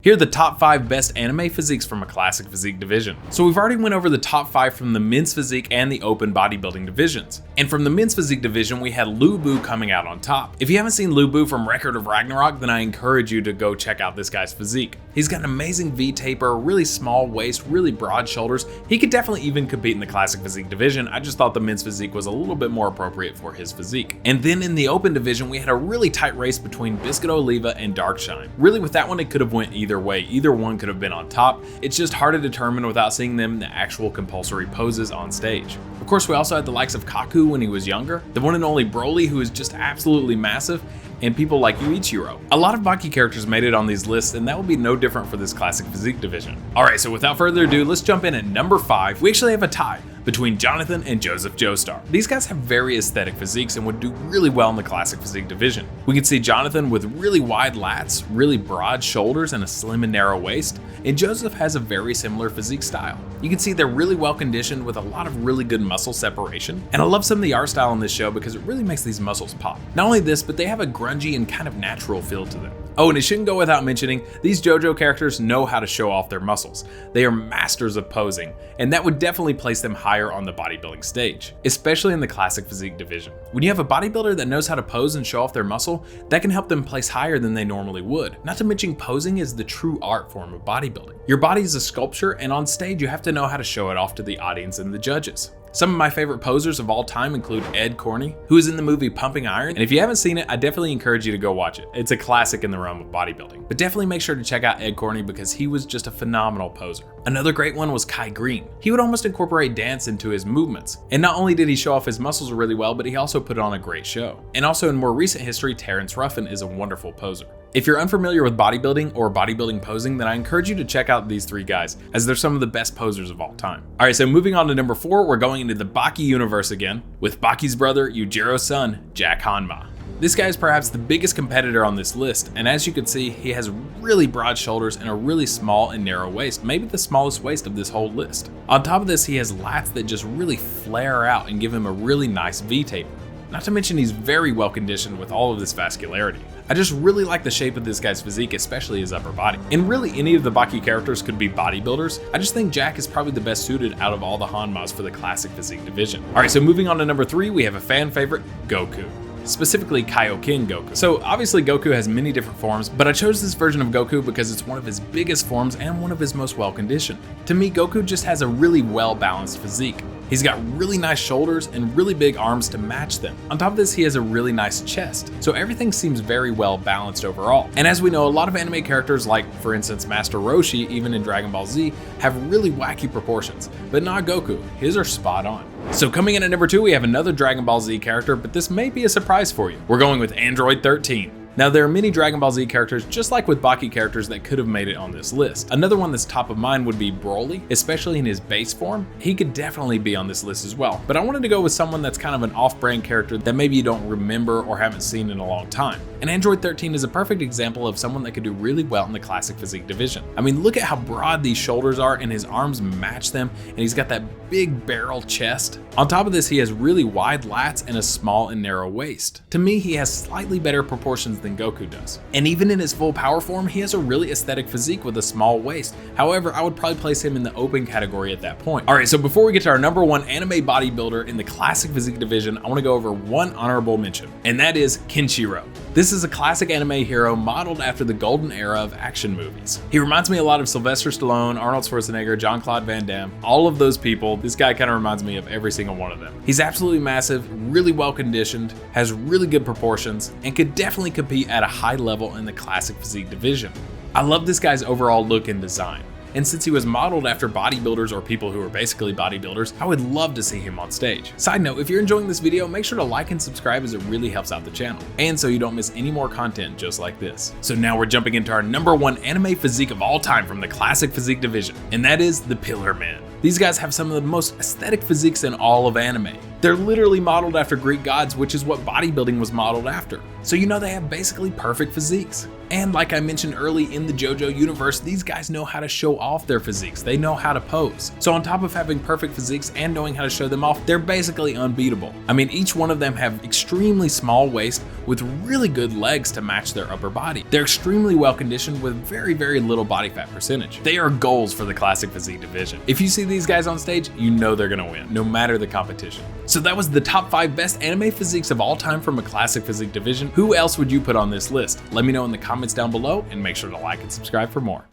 Here are the top 5 best anime physiques from a classic physique division. So we've already went over the top 5 from the men's physique and the open bodybuilding divisions. And from the men's physique division, we had Lu Bu coming out on top. If you haven't seen Lu Bu from Record of Ragnarok, then I encourage you to go check out this guy's physique. He's got an amazing V taper, really small waist, really broad shoulders. He could definitely even compete in the classic physique division. I just thought the men's physique was a little bit more appropriate for his physique. And then in the open division, we had a really tight race between Biscuit Oliva and Darkshine. Really with that one, it could have went either way. Either one could have been on top. It's just hard to determine without seeing them in the actual compulsory poses on stage. Of course, we also had the likes of Kaku when he was younger, the one and only Broly, who is just absolutely massive, and people like Yuichiro. A lot of Baki characters made it on these lists, and that will be no different for this classic physique division. Alright, so without further ado, let's jump in at number 5. We actually have a tie between Jonathan and Joseph Joestar. These guys have very aesthetic physiques and would do really well in the classic physique division. We can see Jonathan with really wide lats, really broad shoulders, and a slim and narrow waist, and Joseph has a very similar physique style. You can see they're really well conditioned with a lot of really good muscle separation, and I love some of the art style in this show because it really makes these muscles pop. Not only this, but they have a grungy and kind of natural feel to them. Oh, and it shouldn't go without mentioning, these Jojo characters know how to show off their muscles. They are masters of posing, and that would definitely place them higher on the bodybuilding stage, especially in the classic physique division. When you have a bodybuilder that knows how to pose and show off their muscle, that can help them place higher than they normally would. Not to mention, posing is the true art form of bodybuilding. Your body is a sculpture, and on stage you have to know how to show it off to the audience and the judges. Some of my favorite posers of all time include Ed Corney, who is in the movie Pumping Iron, and if you haven't seen it, I definitely encourage you to go watch it. It's a classic in the realm of bodybuilding. But definitely make sure to check out Ed Corney because he was just a phenomenal poser. Another great one was Kai Green. He would almost incorporate dance into his movements. And not only did he show off his muscles really well, but he also put on a great show. And also in more recent history, Terrence Ruffin is a wonderful poser. If you're unfamiliar with bodybuilding or bodybuilding posing, then I encourage you to check out these 3 guys, as they're some of the best posers of all time. Alright, so moving on to number 4, we're going into the Baki universe again, with Baki's brother, Yujiro's son, Jack Hanma. This guy is perhaps the biggest competitor on this list, and as you can see, he has really broad shoulders and a really small and narrow waist, maybe the smallest waist of this whole list. On top of this, he has lats that just really flare out and give him a really nice V taper. Not to mention he's very well conditioned with all of this vascularity. I just really like the shape of this guy's physique, especially his upper body. And really any of the Baki characters could be bodybuilders. I just think Jack is probably the best suited out of all the Hanmas for the classic physique division. Alright, so moving on to number 3, we have a fan favorite, Goku. Specifically Kaioken Goku. So obviously Goku has many different forms, but I chose this version of Goku because it's one of his biggest forms and one of his most well conditioned. To me, Goku just has a really well balanced physique. He's got really nice shoulders and really big arms to match them. On top of this, he has a really nice chest, so everything seems very well balanced overall. And as we know, a lot of anime characters like, for instance, Master Roshi, even in Dragon Ball Z, have really wacky proportions, but not Goku. His are spot on. So coming in at number 2, we have another Dragon Ball Z character, but this may be a surprise for you. We're going with Android 13. Now, there are many Dragon Ball Z characters, just like with Baki characters, that could have made it on this list. Another one that's top of mind would be Broly, especially in his base form. He could definitely be on this list as well, but I wanted to go with someone that's kind of an off-brand character that maybe you don't remember or haven't seen in a long time. And Android 13 is a perfect example of someone that could do really well in the classic physique division. I mean, look at how broad these shoulders are and his arms match them, and he's got that big barrel chest. On top of this, he has really wide lats and a small and narrow waist. To me, he has slightly better proportions than Goku does. And even in his full power form, he has a really aesthetic physique with a small waist. However, I would probably place him in the open category at that point. Alright, so before we get to our number 1 anime bodybuilder in the classic physique division, I want to go over one honorable mention, and that is Kenshiro. This is a classic anime hero modeled after the golden era of action movies. He reminds me a lot of Sylvester Stallone, Arnold Schwarzenegger, Jean-Claude Van Damme, all of those people. This guy kind of reminds me of every single one of them. He's absolutely massive, really well conditioned, has really good proportions, and could definitely compete at a high level in the classic physique division. I love this guy's overall look and design. And since he was modeled after bodybuilders or people who are basically bodybuilders, I would love to see him on stage. Side note, if you're enjoying this video, make sure to like and subscribe as it really helps out the channel. And so you don't miss any more content just like this. So now we're jumping into our number 1 anime physique of all time from the classic physique division, and that is the Pillar Men. These guys have some of the most aesthetic physiques in all of anime. They're literally modeled after Greek gods, which is what bodybuilding was modeled after. So you know they have basically perfect physiques. And like I mentioned early in the Jojo universe, these guys know how to show off their physiques. They know how to pose. So on top of having perfect physiques and knowing how to show them off, they're basically unbeatable. I mean, each one of them have extremely small waist with really good legs to match their upper body. They're extremely well conditioned with very, very little body fat percentage. They are goals for the classic physique division. If you see these guys on stage, you know they're gonna win, no matter the competition. So that was the top 5 best anime physiques of all time from a classic physique division. Who else would you put on this list? Let me know in the comments down below, and make sure to like and subscribe for more.